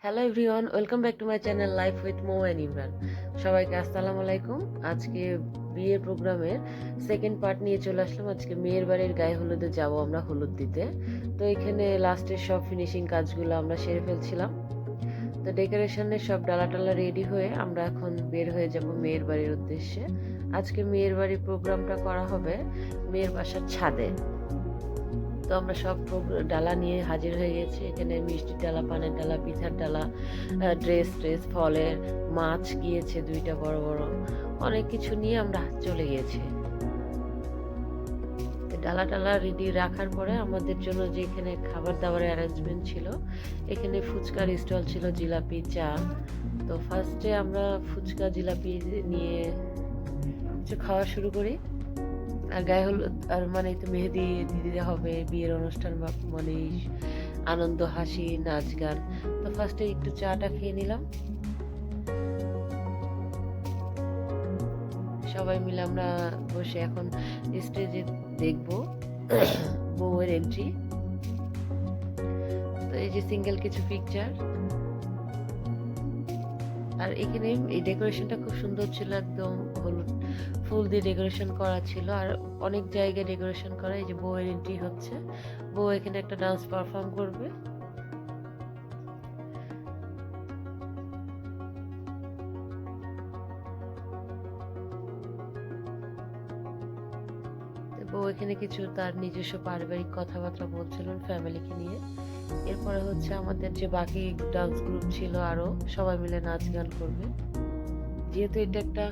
Hello everyone, welcome back to my channel life with Mo and Imran. সবাইকে আসসালামু আলাইকুম। আজকে বিয়ের প্রোগ্রামের সেকেন্ড পার্ট নিয়ে চলে আসলাম। আজকে মেয়ের বাড়ির গায়ে হলুদে যাব আমরা হলুদ দিতে। তো এখানে লাস্টের সব ফিনিশিং কাজগুলো আমরা সেরে ফেলছিলাম। তো ডেকোরেশনের সব ডালা টালা রেডি হয়ে আমরা এখন বের হয়ে যাব মেয়ের বাড়ির উদ্দেশ্যে। আজকে মেয়ের বাড়ির প্রোগ্রামটা করা হবে মেয়ের বাসার ছাদে। তো আমরা সব ডালা নিয়ে হাজির হয়ে গেছি। এখানে মিষ্টির ডালা, পানের ডালা, পিঠার ডালা, ড্রেস, ফলের, মাছ গিয়েছে 2টা বড় বড়, অনেক কিছু নিয়ে আমরা চলে গিয়েছি। ডালা টালা রেডি রাখার পরে আমাদের জন্য যে এখানে খাবার দাবারের অ্যারেঞ্জমেন্ট ছিল, এখানে ফুচকার স্টল ছিল, জিলাপি, চা। তো ফার্স্টে আমরা ফুচকা জিলাপি নিয়ে কিছু খাওয়া শুরু করি। আর গায়ে হলুদ আর মানে তো মেহেদি দিতে হবে, বিয়ের অনুষ্ঠান মানে আনন্দ, হাসি, নাচ গান। তো ফার্স্টে একটু চাটা খেয়ে নিলাম। সবাই মিলে আমরা বসে এখন স্টেজে দেখবো বউয়ের এন্ট্রি। তো এই যে সিঙ্গেল কিছু পিকচার। আর এখানে এই ডেকোরেশনটা খুব সুন্দর ছিল, একদম হলুদ ফুল দিয়ে ডেকোরেশন করা ছিল। আর অনেক জায়গায় ডেকোরেশন করা। এই যে বউয়ের এন্ট্রি হচ্ছে, বউ এখানে একটা ডান্স পারফর্ম করবে। বউ এখানে কিছু তার নিজস্ব পারিবারিক কথাবার্তা বলছিলেন ফ্যামিলিকে নিয়ে। এরপরে হচ্ছে আমাদের যে বাকি ডান্স গ্রুপ ছিল, আরো সবাই মিলে নাচ গান করবে। যেহেতু এটা একটা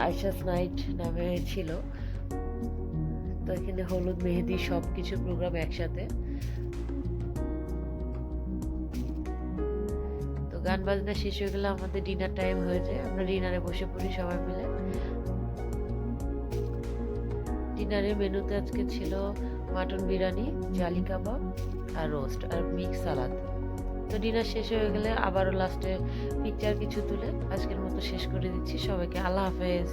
আয়শাস নাইট নামে ছিল, তো এখানে হলুদ মেহেদি সবকিছু প্রোগ্রাম একসাথে। তো গান বাজনা শেষ হয়ে গেলে আমাদের ডিনার টাইম হয়ে যায়। আমরা ডিনারে বসে পড়ি সবাই মিলে। ডিনারের মেনুতে আজকে ছিল মাটন বিরিয়ানি, জালি কাবাব আর রোস্ট আর মিক্স সালাদ। তো ডিনার শেষ হয়ে গেলে আবারও লাস্টে পিকচার কিছু তুলে আজকের মতো শেষ করে দিচ্ছি। সবাইকে আল্লাহ হাফেজ।